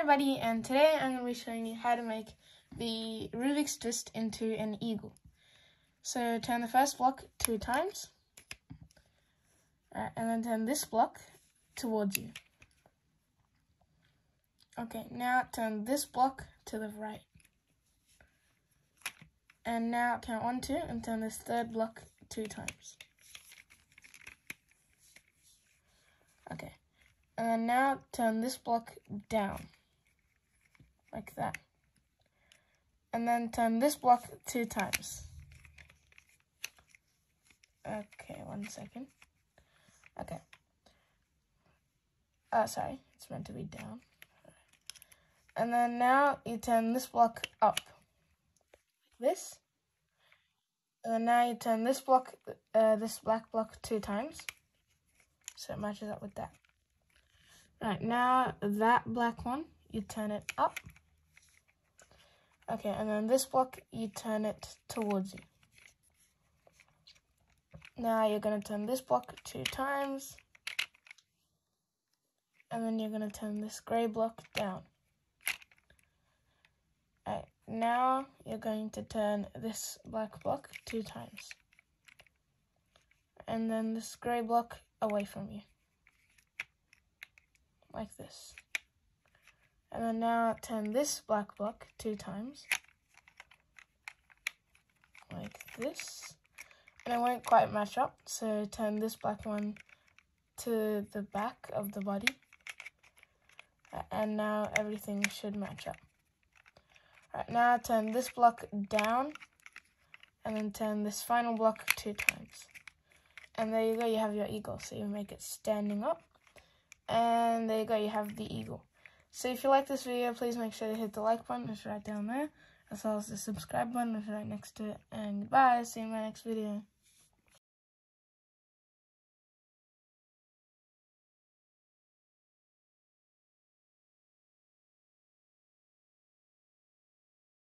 everybody, and today I'm going to be showing you how to make the Rubik's twist into an eagle. So turn the first block 2 times, and then turn this block towards you. Okay, now turn this block to the right. And now count 1, 2, and turn this third block 2 times. Okay, and then now turn this block down, like that. And then turn this block 2 times. Okay, 1 second. Okay. Sorry, it's meant to be down. And then now you turn this block up, like this. And then now you turn this block, this black block 2 times, so it matches up with that. Right, now that black one, you turn it up. Okay, and then this block, you turn it towards you. Now you're going to turn this block 2 times. And then you're going to turn this grey block down. Alright, now you're going to turn this black block 2 times. And then this grey block away from you. Like this. And then now turn this black block 2 times. Like this. And it won't quite match up, so turn this black one to the back of the body. And now everything should match up. Right, now turn this block down, and then turn this final block 2 times. And there you go, you have your eagle. So you make it standing up. And there you go, you have the eagle. So if you like this video, please make sure to hit the like button, it's right down there, as well as the subscribe button, it's right next to it. And goodbye, see you in my next video.